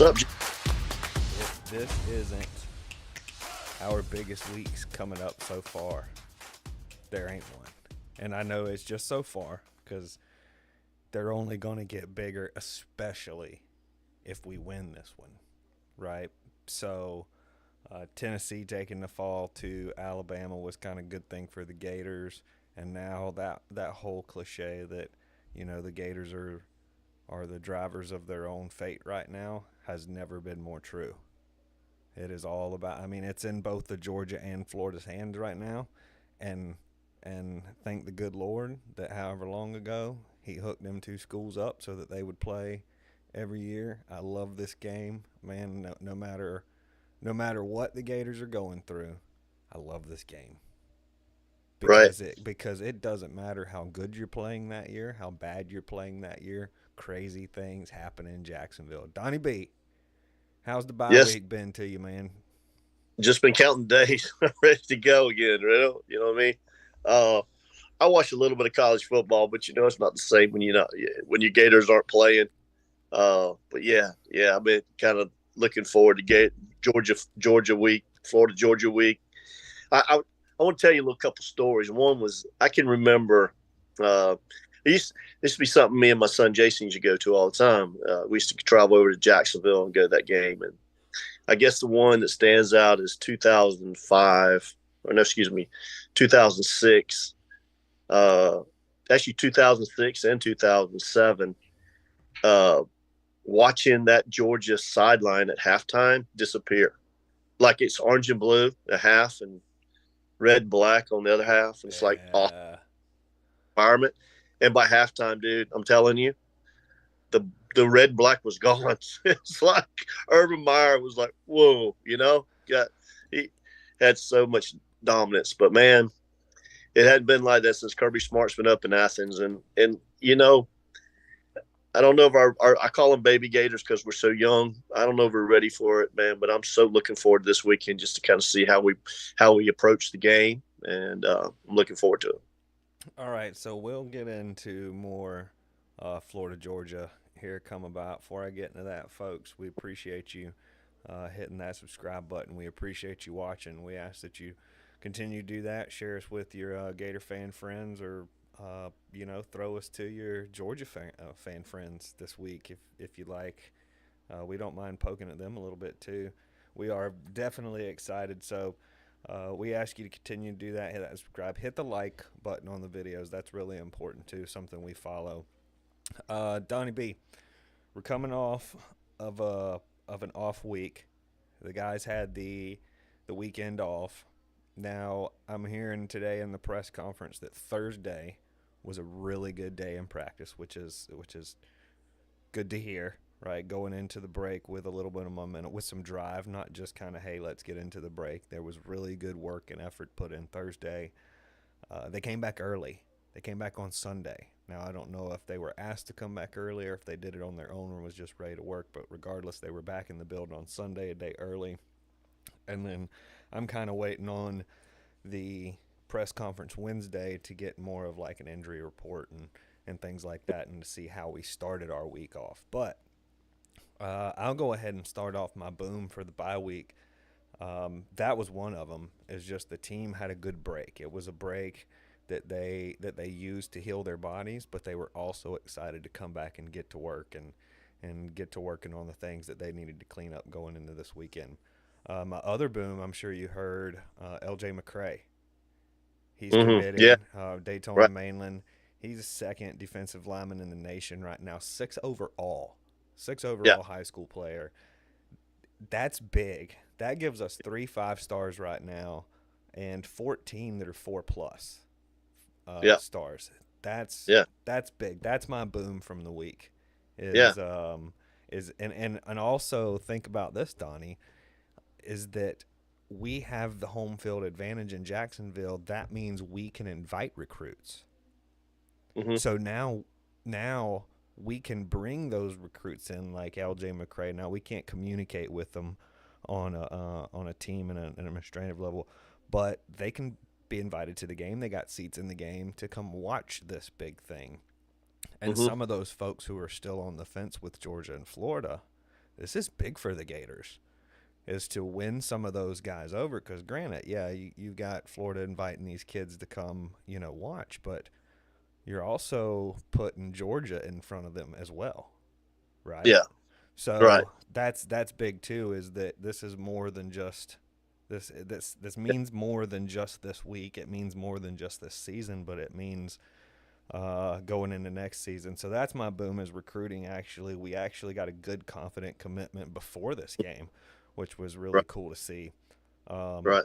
up? If this isn't our biggest weeks coming up so far, there ain't one. And I know it's just so far because they're only going to get bigger, especially if we win this one, right? So Tennessee taking the fall to Alabama was kind of a good thing for the Gators, and now that whole cliche that the Gators are the drivers of their own fate right now has never been more true. It is all about. I mean, it's in both the Georgia and Florida's hands right now, and thank the good Lord that however long ago he hooked them two schools up so that they would play every year. I love this game, man. No matter what the Gators are going through, I love this game Right, because it doesn't matter how good you're playing that year, how bad you're playing that year. Crazy things happen in Jacksonville. Donnie B, how's the bye yes, week been to you, man? just been counting days, ready to go again. You know what I mean? Uh, I watch a little bit of college football, but it's not the same when when your Gators aren't playing. But yeah, I've been kind of looking forward to get Georgia week, Florida Georgia week. I want to tell you a little couple stories. One was I can remember. Uh, it used to be something me and my son Jason used to go to all the time. We used to travel over to Jacksonville and go to that game. And I guess the one that stands out is 2005, or no, excuse me, 2006. Uh, Actually, 2006 and 2007. Uh, Watching that Georgia sideline at halftime disappear, like it's orange and blue at half and red and black on the other half. And it's like awesome Yeah. environment. And by halftime, dude, I'm telling you, the the red and black was gone. It's like Urban Meyer was like, whoa, got he had so much dominance. But man, it hadn't been like that since Kirby Smart's been up in Athens. And I don't know if I call them baby Gators because we're so young. I don't know if we're ready for it, man. But I'm so looking forward to this weekend just to kind of see how we approach the game, and I'm looking forward to it. All right, so we'll get into more Florida, Georgia here come about. Before I get into that, folks, we appreciate you hitting that subscribe button. We appreciate you watching. We ask that you continue to do that. Share us with your Gator fan friends, or throw us to your Georgia fan friends this week if you like. We don't mind poking at them a little bit too. We are definitely excited. So we ask you to continue to do that. Hit that subscribe. Hit the like button on the videos. That's really important too. Something we follow. Donnie B, we're coming off of an off week. The guys had the weekend off. Now I'm hearing today in the press conference that Thursday was a really good day in practice, which is good to hear. Right, going into the break with a little bit of momentum, with some drive, not just kind of hey, let's get into the break. There was really good work and effort put in Thursday. They came back early. They came back on Sunday. Now I don't know if they were asked to come back early or if they did it on their own or was just ready to work. But regardless, they were back in the building on Sunday, a day early. And then I'm kind of waiting on the press conference Wednesday to get more of like an injury report and things like that, and to see how we started our week off. But I'll go ahead and start off my boom for the bye week. That was one of them. Is just the team had a good break. It was a break that they used to heal their bodies, but they were also excited to come back and get to work and get to working on the things that they needed to clean up going into this weekend. My other boom, I'm sure you heard, L.J. McCray. He's Yeah, committed. Daytona right. Mainland. He's the second defensive lineman in the nation right now. Six Yeah, overall high school player. That's big. That gives us 3 5 stars right now, and 14 that are 4+ yeah, stars. That's yeah, that's big. That's my boom from the week. yeah. And also think about this, Donnie, is that we have the home field advantage in Jacksonville. That means we can invite recruits. Hmm. So now we can bring those recruits in like LJ McCray. Now we can't communicate with them on a team and an administrative level, but they can be invited to the game. They got seats in the game to come watch this big thing. And Hmm. some of those folks who are still on the fence with Georgia and Florida, this is big for the Gators, is to win some of those guys over. Because granted, yeah, you've got Florida inviting these kids to come, watch, but you're also putting Georgia in front of them as well, right? Yeah. Right. So that's big too. Is that this is more than just this means more than just this week. It means more than just this season, but it means going into next season. So that's my boom is recruiting. Actually, we actually got a good, confident commitment before this game, which was really Right. cool to see. Um, Right.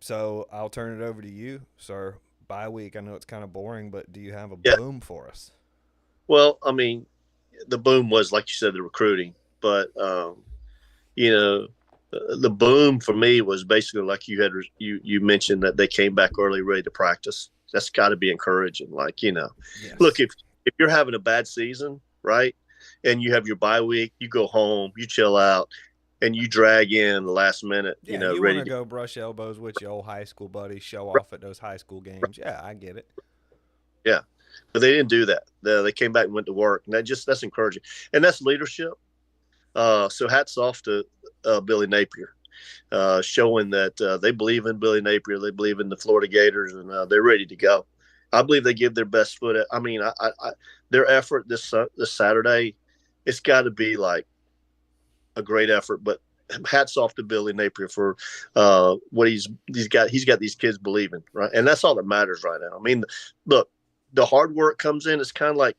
so I'll turn it over to you, sir. Bye week. I know it's kind of boring, but do you have a Yeah. boom for us? Well, I mean, the boom was like you said, the recruiting, but you know, the boom for me was basically like you mentioned that they came back early, ready to practice. That's got to be encouraging. Like look, Yes. if you're having a bad season, right, and you have your bye week, you go home, you chill out, and you drag in the last minute, Yeah, you want ready to to. go brush elbows with your old high school buddies, show Right, off at those high school games. Yeah, I get it. yeah, but they didn't do that. They came back and went to work, and that's encouraging, and that's leadership. So hats off to Billy Napier, showing that they believe in Billy Napier, they believe in the Florida Gators, and they're ready to go. I believe they give their best foot. I mean, their effort this Saturday, it's got to be like a great effort. But hats off to Billy Napier for what he's got. He's got these kids believing, right, and that's all that matters right now. I mean, look, the hard work comes in. It's kind of like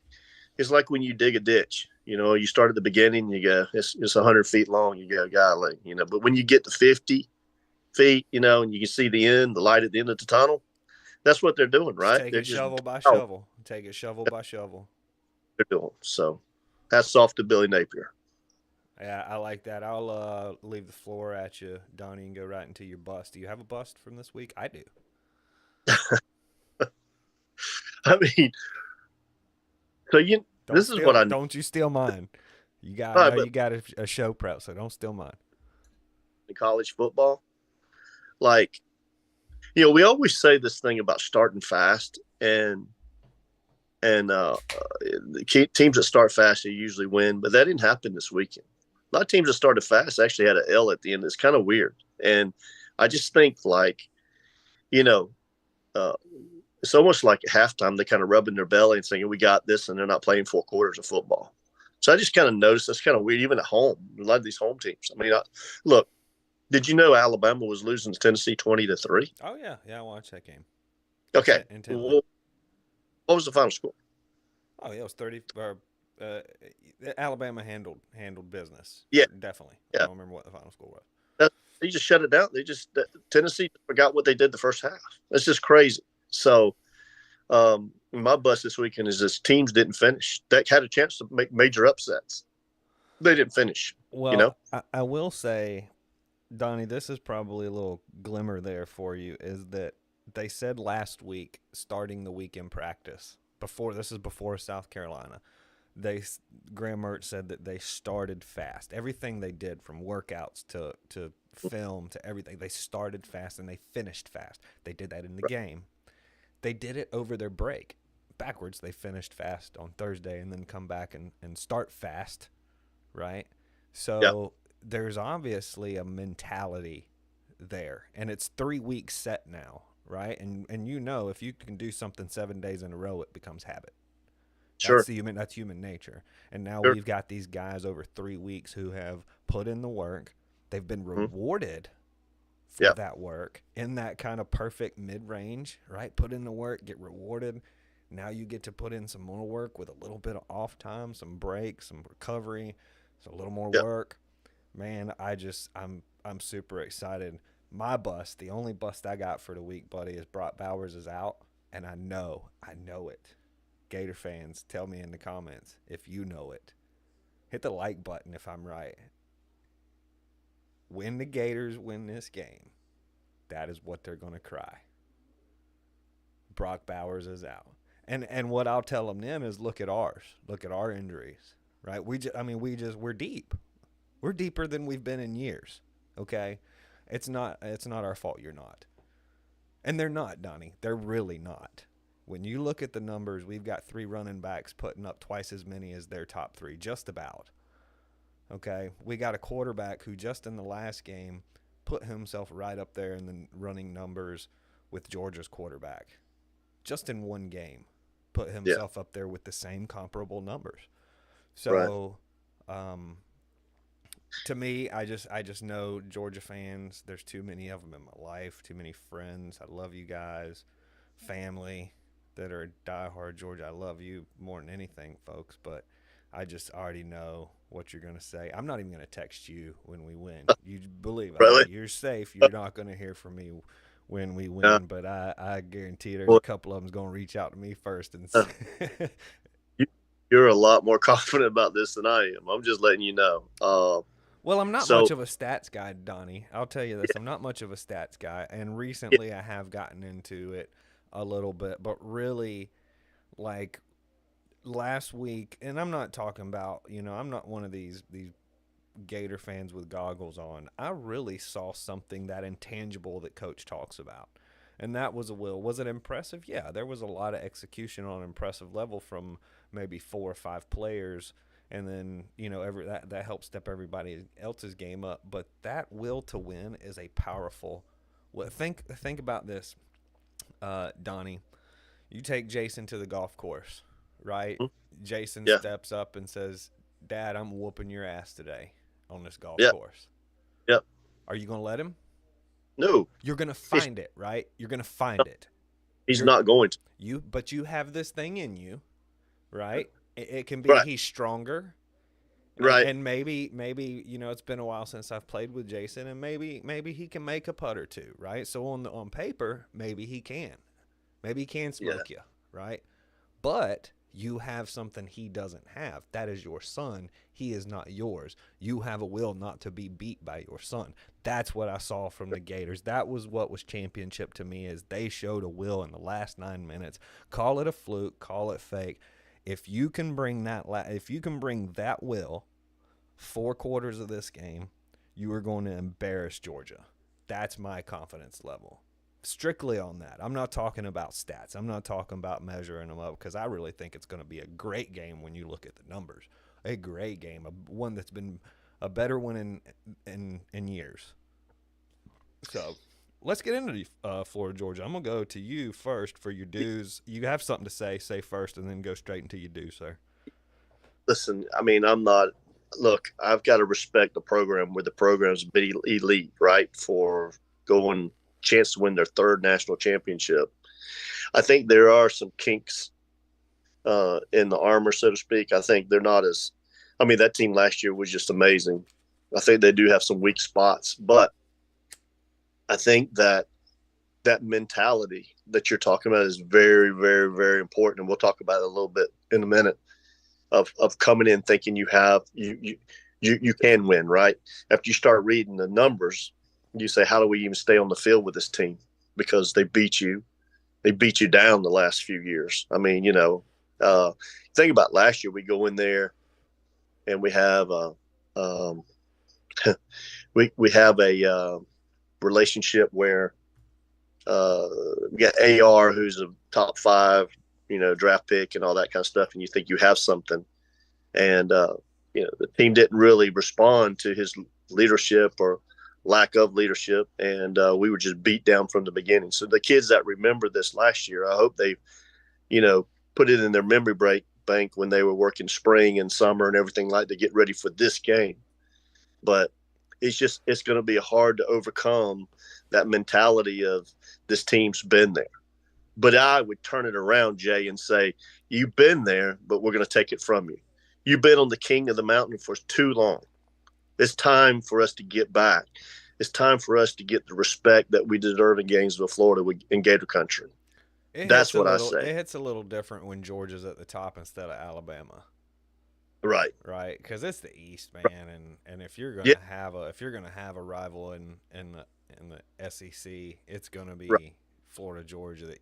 it's like when you dig a ditch. You start at the beginning, you go, it's 100 feet long. You go, golly, but when you get to 50 feet, and you can see the end, the light at the end of the tunnel, that's what they're doing, Just right? take They're it just, shovel by oh, shovel. Take it shovel by shovel. they're doing. So hats off to Billy Napier. Yeah, I like that. I'll leave the floor at you, Donnie, and go right into your bust. Do you have a bust from this week? I do. I mean, so Don't this is what steal. I Don't you steal mine. I all know right, but you got a show prep, so don't steal mine. in college football, like, we always say this thing about starting fast and the teams that start fast they usually win, but that didn't happen this weekend. A lot of teams that started fast actually had an L at the end. It's kind of weird, and I just think like you know, uh, it's almost like at halftime they kind of rubbing their belly and saying we got this, and they're not playing 4 quarters of football. So I just kind of noticed that's kind of weird, even at home. A lot of these home teams. I mean, look, did you know Alabama was losing to Tennessee 20-3? Oh yeah, yeah. I watched that game Okay, intently. well, what was the final score? Oh yeah, it was 30. Uh, Alabama handled business. Yeah, Definitely. I yeah. don't remember what the final score was. They just shut it down. Tennessee forgot what they did the first half. That's just crazy. So my bust this weekend is this teams didn't finish. That had a chance to make major upsets. They didn't finish. You Well, know. I will say, Donnie, this is probably a little glimmer there for you. Is that they said last week, starting the week in practice before this is before South Carolina. They Graham Mertz said that they started fast. Everything they did from workouts to film to everything, they started fast and they finished fast. They did that in the game. They did it over their break. Backwards, they finished fast on Thursday and then come back and start fast, right? Yeah. So there's obviously a mentality there. And it's 3 weeks set now, right? And if you can do something 7 days in a row, it becomes habit. Sure. That's human nature. And now Sure. we've got these guys over 3 weeks who have put in the work. They've been Mm-hmm. rewarded for Yeah. that work in that kind of perfect mid range, right? Put in the work, get rewarded. Now you get to put in some more work with a little bit of off time, some breaks, some recovery, so a little more Yeah. work. Man, I'm super excited. My bust, the only bust I got for the week, buddy, is Brock Bowers is out, and I know it. Gator fans, tell me in the comments if you know it. Hit the like button if I'm right. When the Gators win this game, that is what they're going to cry. Brock Bowers is out. And what I'll tell them then is look at ours. Look at our injuries, right? We're deep. We're deeper than we've been in years. Okay? It's not our fault you're not. And they're not, Donnie. They're really not. When you look at the numbers, we've got 3 running backs putting up twice as many as their top 3, just about. Okay, we got a quarterback who just in the last game put himself right up there in the running numbers with Georgia's quarterback. Just in one game, put Yeah. himself up there with the same comparable numbers. Right. So, um, to me, I just know Georgia fans. There's too many of them in my life. Too many friends. I love you guys, family that are diehard Georgia. I love you more than anything, folks. But I just already know what you're gonna say. I'm not even gonna text you when we win. You believe Really? you're safe. You're not gonna hear from me when we Yeah. win. But I guarantee there's a Well, couple of them's gonna reach out to me first and uh, say, you, you're a lot more confident about this than I am. I'm just letting you know. Well, I'm not So much of a stats guy, Donnie. I'll tell you this. yeah. I'm not much of a stats guy. And Yeah. recently I have gotten into it a little bit. But really, like last week, and I'm not talking about, I'm not one of these Gator fans with goggles on. I really saw something that intangible that Coach talks about. And that was a will. Was it impressive? Yeah, there was a lot of execution on an impressive level from maybe 4 or 5 players, and then that helps step everybody else's game up. But that will to win is a powerful. Well, think about this, Donnie. You take Jason to the golf course, right? Mhm. Jason Yeah. steps up and says, "Dad, I'm whooping your ass today on this golf Yeah. course." Yeah. Are you going to let him? No, You're going to he's find it, right? You're going to find it. he's You're not going to. but you have this thing in you, right? It can be Right. he's stronger, Right. and maybe it's been a while since I've played with Jason, and maybe he can make a putt or two, right? So on paper, maybe he can Yeah. smoke you, right? But you have something he doesn't have. That is your son. He is not yours. You have a will not to be beat by your son. That's what I saw from the Gators. That was what was championship to me is they showed a will in the last 9 minutes. Call it a fluke, call it fake. If you can bring that will 4 quarters of this game, you are going to embarrass Georgia. That's my confidence level. Strictly on that. I'm not talking about stats. I'm not talking about measuring them up because I really think it's going to be a great game when you look at the numbers. A great game, one that's been a better one in years. So let's get into the Florida Georgia. I'm gonna go to you first for your dues. You have something to say first, and then go straight into your dues, sir. Listen, I mean, I'm not. Look, I've got to respect the program where the program's been elite, right? For going chance to win their third national championship. I think there are some kinks in the armor, so to speak. I think they're not as. I mean, that team last year was just amazing. I think they do have some weak spots, but I think that that mentality that you're talking about is very, very, very important, and we'll talk about it a little bit in a minute. Of coming in thinking you can win, right? After you start reading the numbers, you say, how do we even stay on the field with this team? Because they beat you down the last few years. I mean, think about last year. We go in there and we have um, we have a relationship where we got AR, who's a top five, draft pick and all that kind of stuff, and you think you have something, and the team didn't really respond to his leadership or lack of leadership, and we were just beat down from the beginning. So the kids that remember this last year, I hope they, put it in their memory bank when they were working spring and summer and everything like to get ready for this game. But it's going to be hard to overcome that mentality of this team's been there. But I would turn it around, Jay, and say, you've been there, but we're going to take it from you. You've been on the king of the mountain for too long. It's time for us to get back. It's time for us to get the respect that we deserve in Gainesville, Florida, in Gator Country. That's what I say. It hits a little different when Georgia's at the top instead of Alabama. Right. Right, because it's the East, man, and if you're Yeah. gonna have a rival in the SEC, it's gonna Right. be Florida Georgia, the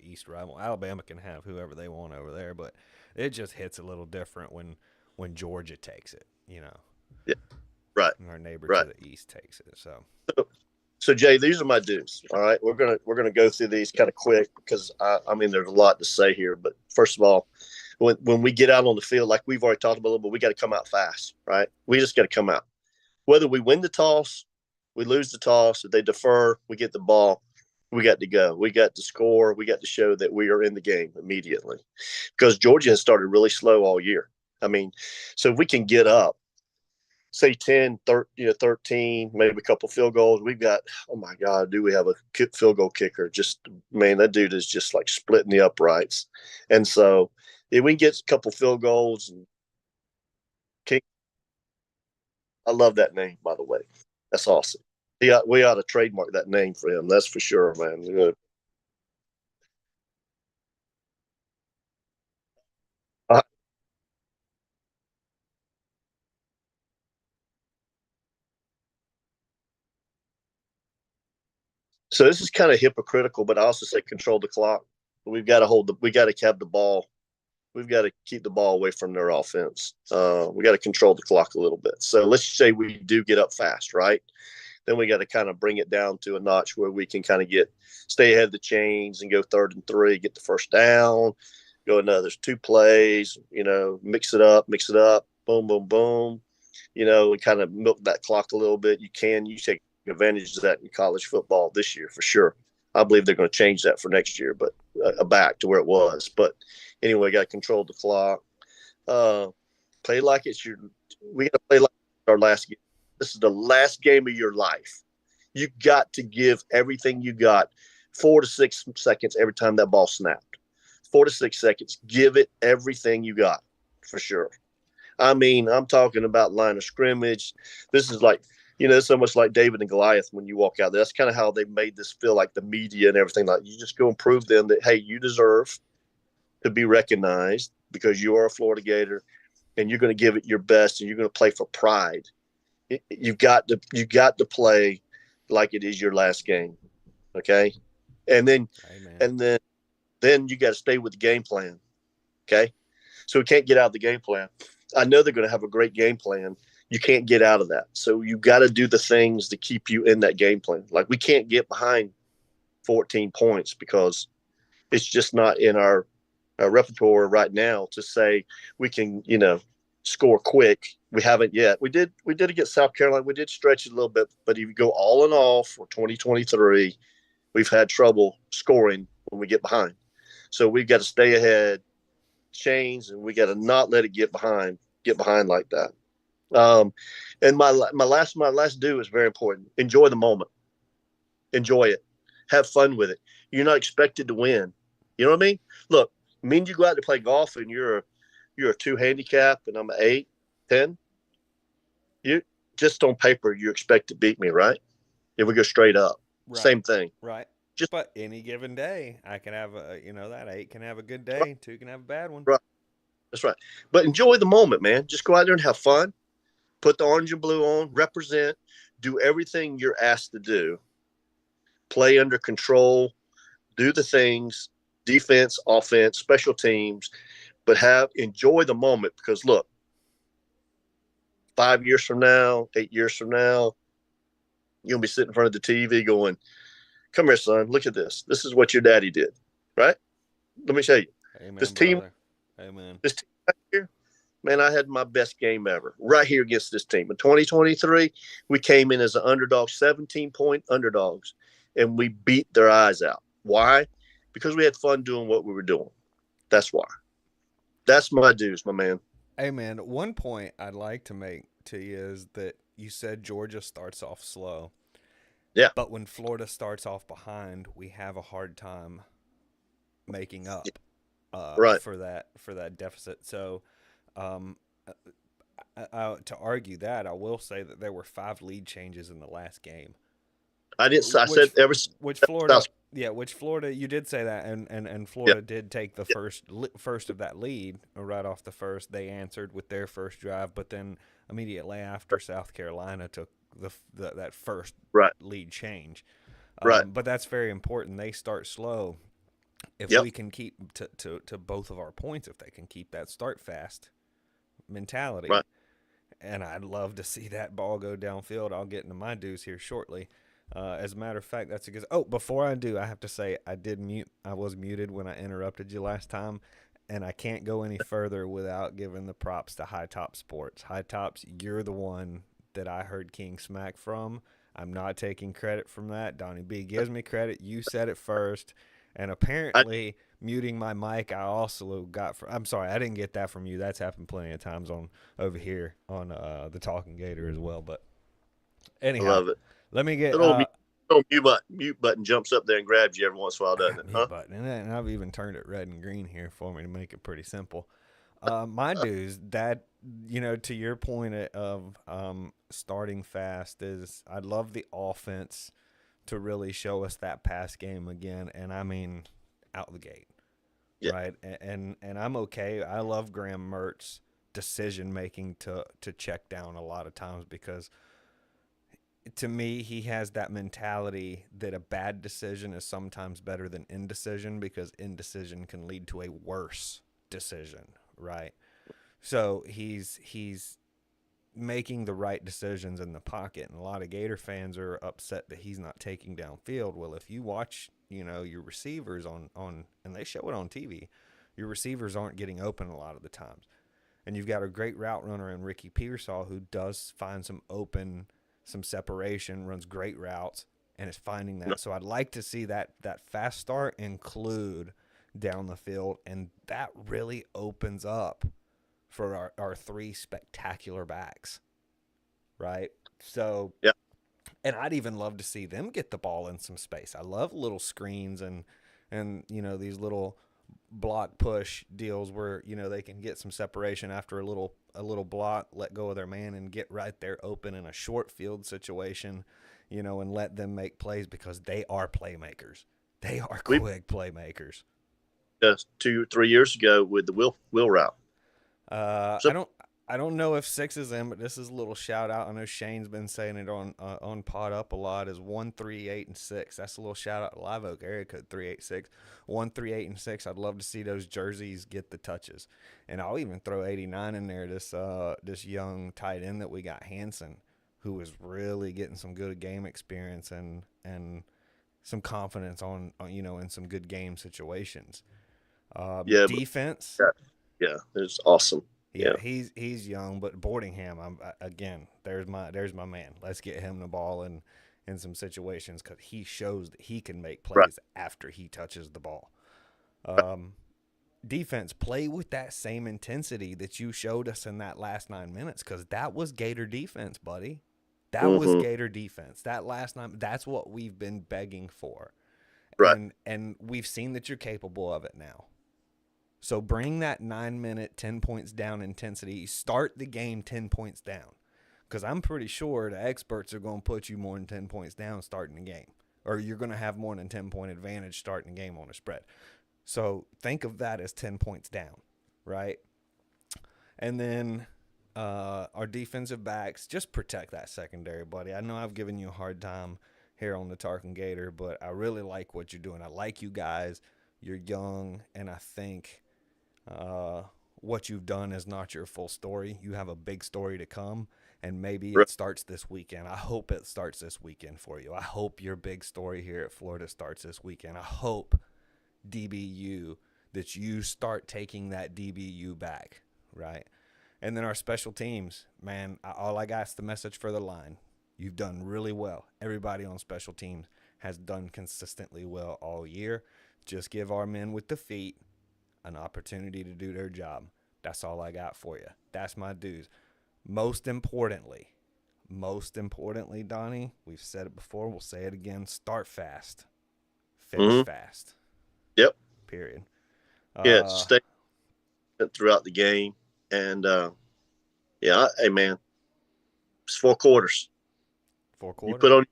East rival. Alabama can have whoever they want over there, but it just hits a little different when Georgia takes it, Yeah. Right. and our neighbor to Right. the east takes it. So So Jay, these are my dues. All right, we're gonna go through these kind of quick because I mean there's a lot to say here. But first of all, when we get out on the field, like we've already talked about a little bit, we got to come out fast, right? We just got to come out. Whether we win the toss, we lose the toss, if they defer, we get the ball. We got to go. We got to score. We got to show that we are in the game immediately because Georgia has started really slow all year. I mean, so if we can get up, say 10, 13, 13, maybe a couple field goals. We've got, oh my God, do we have a field goal kicker? Just, man, that dude is just like splitting the uprights. And so if we get a couple field goals, and I love that name, by the way. That's awesome. Yeah, we ought to trademark that name for him. That's for sure, man. Uh, so this is kind of hypocritical, but I also say control the clock. We got to have the ball. We've got to keep the ball away from their offense. We got to control the clock a little bit. So let's say we do get up fast, right? Then we got to kind of bring it down to a notch where we can kind of stay ahead of the chains and go 3rd and 3, get the first down, go another 2 plays, mix it up, boom, boom, boom. We kind of milk that clock a little bit. You take advantage of that in college football this year for sure. I believe they're going to change that for next year, but back to where it was. But anyway, got to control the clock. Uh, play like it's your. We got to play like our last game. This is the last game of your life. You got to give everything you got. 4 to 6 seconds every time that ball snapped. 4 to 6 seconds. Give it everything you got for sure. I mean, I'm talking about line of scrimmage. This is like, so much like David and Goliath when you walk out there. That's kind of how they made this feel like the media and everything. Like, you just go and prove them that, hey, you deserve to be recognized because you are a Florida Gator and you're going to give it your best and you're going to play for pride. You got to play like it is your last game. Okay. And then, Amen. and then you got to stay with the game plan. Okay. So we can't get out of the game plan. I know they're going to have a great game plan. You can't get out of that. So you got to do the things to keep you in that game plan. Like, we can't get behind 14 points because it's just not in our repertoire right now to say we can, score quick. We haven't yet. We did against South Carolina. We did stretch it a little bit, but if you go all in all for 2023, we've had trouble scoring when we get behind. So we've got to stay ahead, chains, and we got to not let it get behind like that. Um, and my last do is very important. Enjoy the moment. Enjoy it. Have fun with it. You're not expected to win. You know what I mean? Look, you go out to play golf and you're a 2 handicap and I'm an 8, 10. You just on paper you expect to beat me, right? If we go straight up, Right. same thing. Right. Just But any given day, I can have that 8 can have a good right, day, 2 can have a bad one. right. That's right. But enjoy the moment, man. Just go out there and have fun. Put the orange and blue on. Represent. Do everything you're asked to do. Play under control. Do the things. Defense, offense, special teams. But enjoy the moment because look, 5 years from now, 8 years from now, you'll be sitting in front of the TV going, "Come here, son. Look at this. This is what your daddy did." Right? Let me show you. This Amen, team, brother. Amen. this team right here, man, I had my best game ever right here against this team. In 2023, we came in as an underdog, 17-point underdogs, and we beat their eyes out. Why? Because we had fun doing what we were doing. That's why. That's my dues, my man. Amen. One point I'd like to make to you is that you said Georgia starts off slow, Yeah, but when Florida starts off behind, we have a hard time making up right. for that deficit. So, um, to argue that, I will say that there were 5 lead changes in the last game, I didn't. I which said ever. which South. Florida, yeah, which Florida, you did say that, and Yeah, Florida did take the first of that lead right off the first. They answered with their first drive, but then immediately after, South Carolina took that first right, lead change. right. But that's very important. They start slow. If Yep, we can keep to both of our points, if they can keep that start fast mentality, right. and I'd love to see that ball go downfield. I'll get into my dues here shortly. As a matter of fact, that's a good. Oh, before I do, I have to say I did mute. I was muted when I interrupted you last time. and I can't go any further without giving the props to High Top Sports. High Tops, you're the one that I heard King Smack from. I'm not taking credit from that. Donnie B gives me credit. You said it first. And I apparently, muting my mic, I also got from. I'm sorry, I didn't get that from you. That's happened plenty of times on over here on the Talking Gator as well. But anyhow, love it. let me get That little mute button jumps up there and grabs you every once in a while, doesn't it? mute Huh? button, and I've even turned it red and green here for me to make it pretty simple. My dues, that to your point of starting fast is, I love the offense to really show us that pass game again, and I mean out the gate, Yeah. right? And I'm okay. I love Graham Mertz's decision making to check down a lot of times, because to me he has that mentality that a bad decision is sometimes better than indecision, because indecision can lead to a worse decision, right? So he's making the right decisions in the pocket, and a lot of Gator fans are upset that he's not taking downfield. Well, if you watch, your receivers on and they show it on TV, your receivers aren't getting open a lot of the times, and you've got a great route runner in Ricky Pearsall who does find some separation, runs great routes, and is finding No, that. So I'd like to see that fast start include down the field, and that really opens up for our three spectacular backs, right? So, yeah. and I'd even love to see them get the ball in some space. I love little screens and these little block push deals where they can get some separation after a little block, let go of their man, and get right there open in a short field situation, and let them make plays, because they are playmakers. They are We quick playmakers. just 2 3 years ago with the wheel route. Uh, So I don't I don't know if six is in, but this is a little shout out. I know Shane's been saying it on Pod Up a lot. Is 1 3 8 and 6. That's a little shout out to Live Oak area code 386. 1 3 8 and 6. I'd love to see those jerseys get the touches, and I'll even throw 89 in there. This young tight end that we got, Hanson, who is really getting some good game experience and some confidence in some good game situations. yeah, but, Defense. yeah, yeah, it's awesome. Yeah, Yeah, he's young, but Boardingham, again, there's my man. Let's get him the ball in some situations, because he shows that he can make right. plays after he touches the ball. Um, Defense, play with that same intensity that you showed us in that last 9 minutes, because that was Gator defense, buddy. That was Mm-hmm. Gator defense. That last 9, that's what we've been begging for, Right. and we've seen that you're capable of it now. So bring that 9 minute, 10 points down intensity. Start the game 10 points down. Because I'm pretty sure the experts are going to put you more than 10 points down starting the game. Or you're going to have more than 10-point advantage starting the game on a spread. So think of that as 10 points down, right? And then our defensive backs, just protect that secondary, buddy. I know I've given you a hard time here on the Tarkin Gator, but I really like what you're doing. I like you guys. You're young, and I think what you've done is not your full story. You have a big story to come, and maybe Right. it starts this weekend. I hope it starts this weekend for you. I hope your big story here at Florida starts this weekend. I hope DBU, that you start taking that DBU back, right? And then our special teams, man, all I got is the message for the line. You've done really well. Everybody on special teams has done consistently well all year. Just give our men with the feet an opportunity to do their job. That's all I got for you. That's my dues. Most importantly, Donnie, we've said it before, we'll say it again, start fast, finish Mm-hmm. fast, Yep. period. Yeah. Uh, Stay throughout the game, and yeah. Hey, man, it's 4 quarters. four You quarters. put on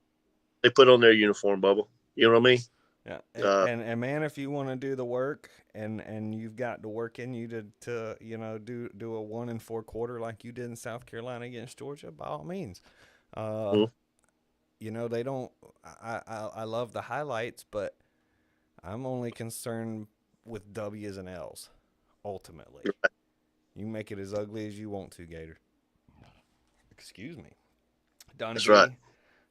they put on their uniform, Bubba. You know what I mean? Yeah, Uh, and man, if you want to do the work, and you've got the work in you to do a 1 4/4 like you did in South Carolina against Georgia, by all means. Uh, mm, they don't. I love the highlights, but I'm only concerned with W's and L's. Ultimately, you can make it as ugly as you want to, Gator. Excuse me, Donnie that's right. B.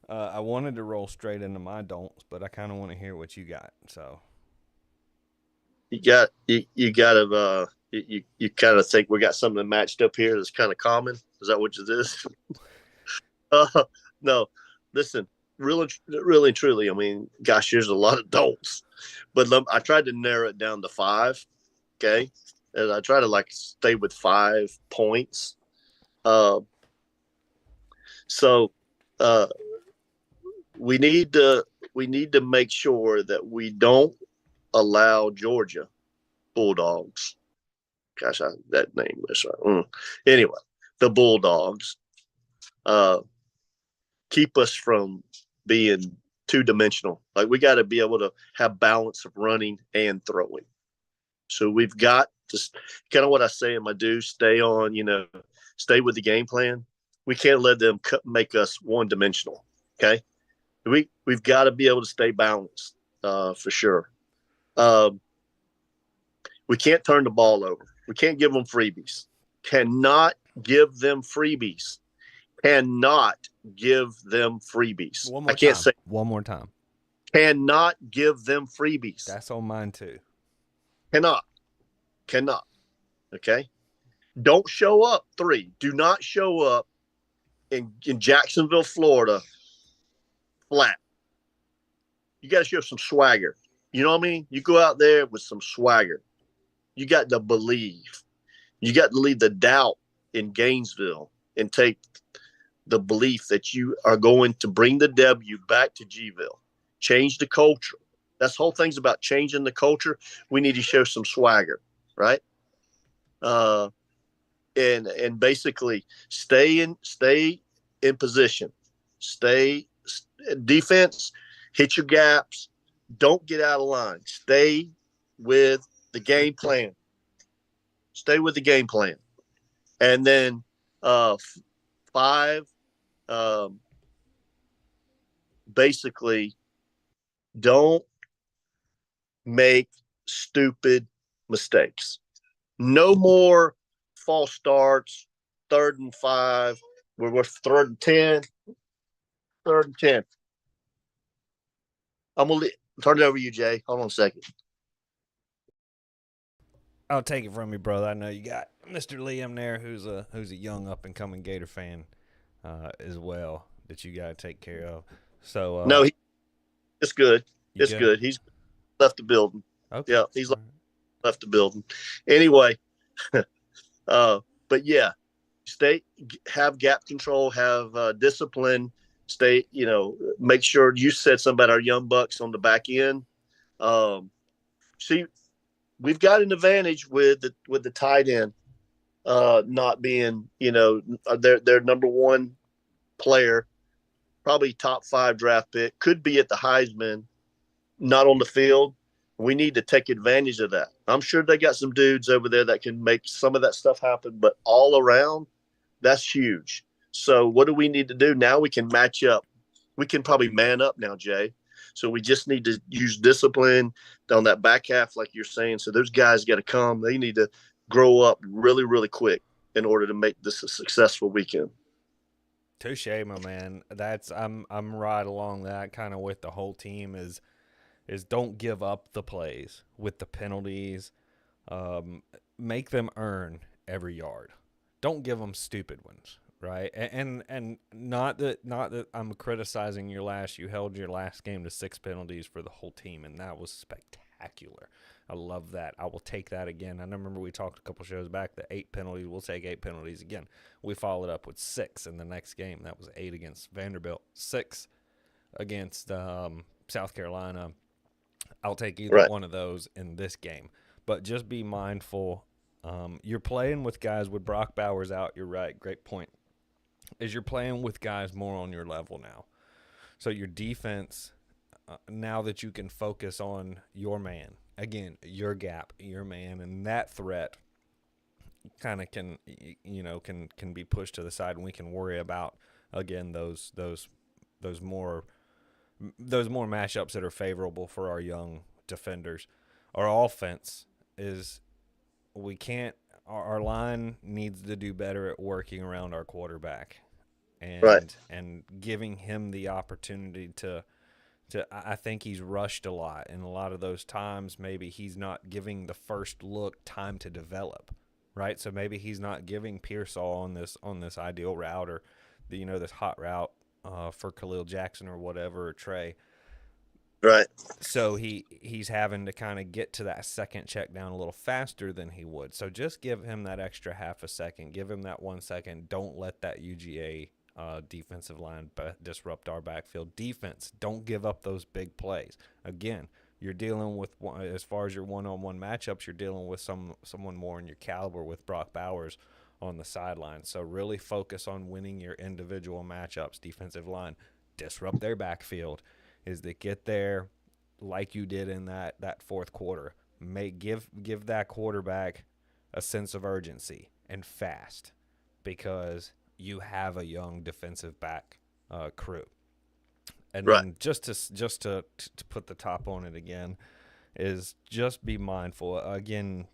I wanted to roll straight into my don'ts, but I kind of want to hear what you got. So You got to. You kind of think we got something matched up here that's kind of common. Is that what it is? No, listen, really, truly. I mean, gosh, there's a lot of don'ts, but I tried to narrow it down to five. Okay, and I try to like stay with 5 points. Uh, so uh, we need to make sure that we don't allow Georgia Bulldogs. Gosh, that name was anyway. The Bulldogs uh, keep us from being 2 dimensional. Like we got to be able to have balance of running and throwing. So we've got to kind of what I say in my do, stay on, stay with the game plan. We can't let them make us 1 dimensional. Okay. We've got to be able to stay balanced for sure. Um, we can't turn the ball over. We can't give them freebies. Cannot give them freebies. Cannot give them freebies. One I more can't time. say One more time. cannot give them freebies. That's on mine too. Cannot. Cannot. Okay. Don't show up. 3. Do not show up in Jacksonville, Florida, flat. You got to show some swagger. You know what I mean? You go out there with some swagger. You got to believe. You got to leave the doubt in Gainesville and take the belief that you are going to bring the W back to Gville. Change the culture. That's the whole thing's about changing the culture. We need to show some swagger, right? And basically stay in position. Stay defense, hit your gaps, don't get out of line. Stay with the game plan. Stay with the game plan. And then 5, basically don't make stupid mistakes. No more false starts, 3rd and 5. We're 3rd and 10. 3rd and 10. I'm going to turn it over to you, Jay. Hold on a second. I'll take it from you, brother. I know you got Mr. Liam there, who's a young up and coming Gator fan as well that you got to take care of. So No, it's good. It's good? good. He's left the building. Okay. Yeah, he's left the building. Anyway, but yeah, have gap control, have discipline. Stay, make sure you said something about our young bucks on the back end. See, we've got an advantage with the tight end not being, their number one player, probably top 5 draft pick, could be at the Heisman, not on the field. We need to take advantage of that. I'm sure they got some dudes over there that can make some of that stuff happen, but all around, that's huge. So what do we need to do? Now we can match up. We can probably man up now, Jay. So we just need to use discipline on that back half, like you're saying. So those guys got to come. They need to grow up really, really quick in order to make this a successful weekend. Touche, my man. I'm right along that kind of with the whole team is don't give up the plays with the penalties. Make them earn every yard. Don't give them stupid ones, right? And not that I'm criticizing you held your last game to 6 penalties for the whole team, and that was spectacular. I love that. I will take that again. I remember we talked a couple shows back that 8 penalties. We'll take 8 penalties again. We followed up with 6 in the next game. That was 8 against Vanderbilt, 6 against South Carolina. I'll take either one of those in this game. But just be mindful. You're playing with guys with Brock Bowers out. You're right. Great point. Is you're playing with guys more on your level now. So your defense, now that you can focus on your man, again, your gap, your man, and that threat kind of can be pushed to the side, and we can worry about again those more matchups that are favorable for our young defenders. Our offense is our line needs to do better at working around our quarterback and giving him the opportunity to I think he's rushed a lot, and a lot of those times maybe he's not giving the first look time to develop, right? So maybe he's not giving Pearsall on this ideal route or this hot route for Khalil Jackson or whatever or Trey. Right. So he's having to kind of get to that second check down a little faster than he would. So just give him that extra half a second. Give him that 1 second. Don't let that UGA defensive line disrupt our backfield. Defense, don't give up those big plays. Again, you're dealing with, as far as your one-on-one matchups, you're dealing with someone more in your caliber with Brock Bowers on the sideline. So really focus on winning your individual matchups. Defensive line, disrupt their backfield. Is that get there like you did in that fourth quarter. Give that quarterback a sense of urgency and fast, because you have a young defensive back crew. And Right. then just to put the top on it again is just be mindful. Again,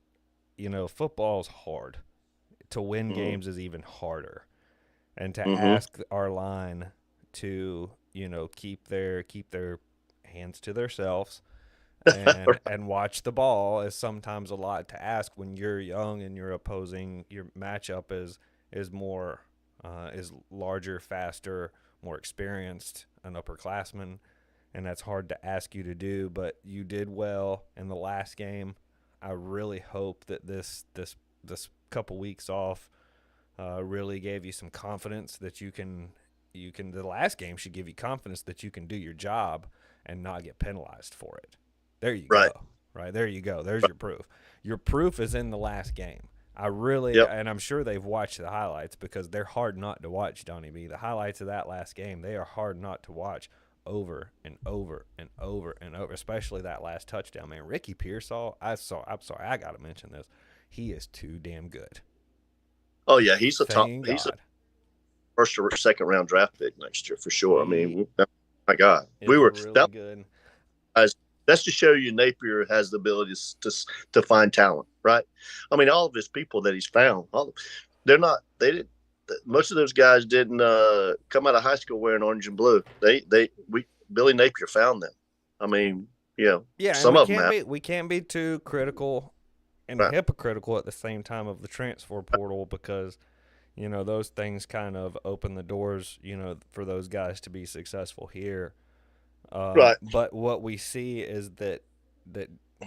football's hard. To win Mm-hmm. games is even harder. And to Mm-hmm. ask our line to keep their hands to themselves and watch the ball is sometimes a lot to ask when you're young and your matchup is more is larger, faster, more experienced, an upperclassman, and that's hard to ask you to do. But you did well in the last game. I really hope that this couple weeks off really gave you some confidence that you can the last game should give you confidence that you can do your job and not get penalized for it. There you go. Right. Right, there you go. There's your proof. Your proof is in the last game. Yep. And I'm sure they've watched the highlights because they're hard not to watch, Donnie B. The highlights of that last game, they are hard not to watch over and over and over and over, especially that last touchdown, man. Ricky Pearsall, I'm sorry, I got to mention this. He is too damn good. Oh yeah, he's a top. Thank He's a God. first or second round draft pick next year for sure. I He mean, my God, we is were really that. good. That's to show you Napier has the ability to find talent, right? I mean, all of his people that he's found, they're not. They didn't. Most of those guys didn't come out of high school wearing orange and blue. Billy Napier found them. I mean, Yeah, and some of them have. we can't be too critical and Right. hypocritical at the same time of the transfer portal, because those things kind of open the doors for those guys to be successful here. Right. But what we see is that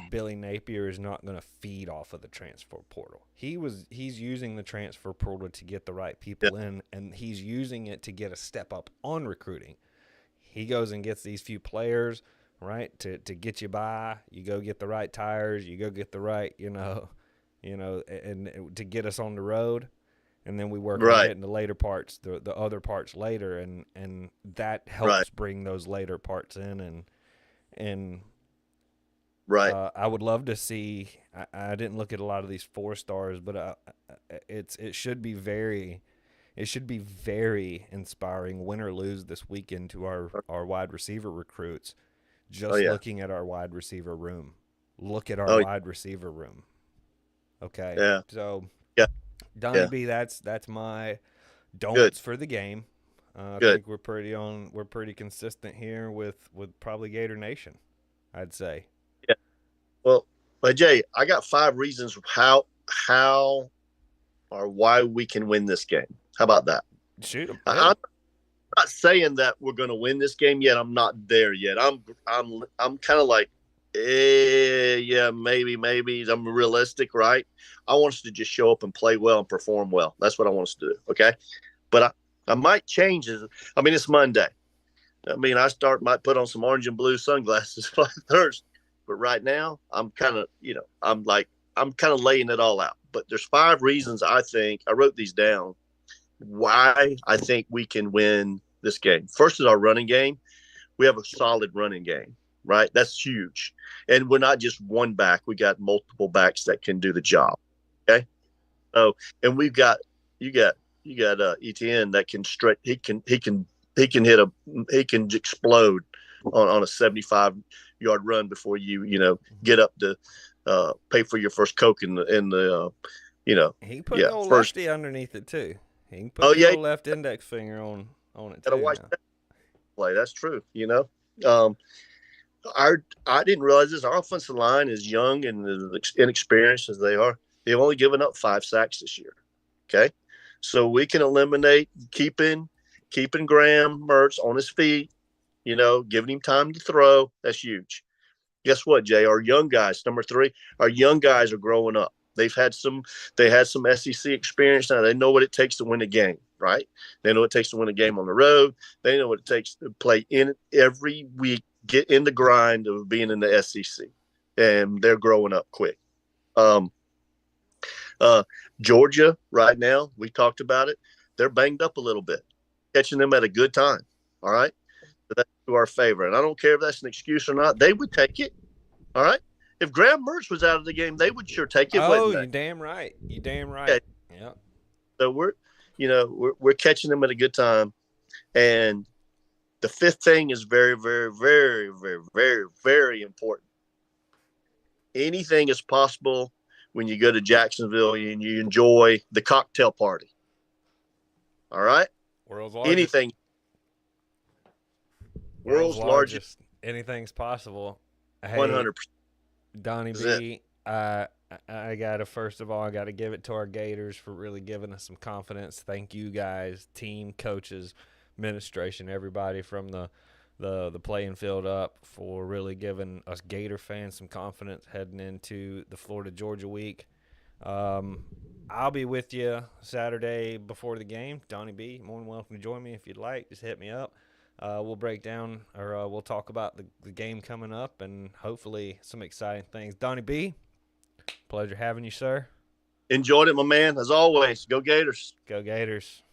Billy Napier is not going to feed off of the transfer portal. He's using the transfer portal to get the right Yeah. people in, and he's using it to get a step up on recruiting. He goes and gets these few players, right, to get you by. You go get the right tires. You go get the right, and to get us on the road. And then we work on Right. getting the later parts, the other parts later, and that Right. helps bring those later parts in. And Right. I would love to see. I didn't look at a lot of these 4 stars, but it should be very inspiring, win or lose this weekend, to our wide receiver recruits. Oh Just yeah. looking at our wide receiver room, look at our Oh wide receiver room. Okay, yeah. so Yeah. Donnie Yeah. B, that's my Good. don'ts for the game. I Good. think we're pretty consistent here with probably Gator Nation, I'd say. Yeah. Well, but Jay, I got 5 reasons how or why we can win this game. How about that? Shoot 'em. I, Yeah. I'm not saying that we're going to win this game yet. I'm not there yet. I'm kind of like, yeah, maybe. I'm realistic, right? I want us to just show up and play well and perform well. That's what I want us to do. Okay, but I might change it. I mean, it's Monday. I mean, might put on some orange and blue sunglasses by Thursday. But right now, I'm kind of, I'm kind of laying it all out. But there's 5 reasons I wrote these down why I think we can win this game. First is our running game. We have a solid running game, right? That's huge. And we're not just one back. We got multiple backs that can do the job. Okay. So, and you got ETN that can stretch. He can explode on a 75-yard run before get up to pay for your first Coke He can put yeah, the old first. lefty underneath it too. He can put Oh the yeah, old left index finger on it gotta too watch now. that play. That's true. Um, I didn't realize this. Our offensive line is young and as inexperienced as they are. They've only given up 5 sacks this year. Okay, so we can eliminate keeping Graham Mertz on his feet. Giving him time to throw. That's huge. Guess what, Jay? Our young guys, number three, our young guys are growing up. They had some SEC experience now. They know what it takes to win a game, right? They know what it takes to win a game on the road. They know what it takes to play in every week, get in the grind of being in the SEC, and they're growing up quick. Um, uh, Georgia, right now, we talked about it. They're banged up a little bit, catching them at a good time. All right, so that's to our favor, and I don't care if that's an excuse or not. They would take it. All right. If Graham Mertz was out of the game, they would sure take it, Oh, wouldn't they? you damn right. You damn Yeah. right. Yep. So we're catching them at a good time, and the fifth thing is very, very, very, very, very, very important. Anything is possible when you go to Jacksonville and you enjoy the cocktail party. All right. World's largest. Anything, World's world's largest, largest. Anything's possible. Hey, 100%. Donnie Is it. B, I gotta first of all, I gotta give it to our Gators for really giving us some confidence. Thank you guys, team, coaches, administration, everybody from the playing field up for really giving us Gator fans some confidence heading into the Florida Georgia week. Um, I'll be with you Saturday before the game. Donnie B, more than welcome to join me if you'd like. Just hit me up. We'll break down or we'll talk about the game coming up and hopefully some exciting things. Donnie B, pleasure having you, sir. Enjoyed it, my man. As always, go Gators. Go Gators.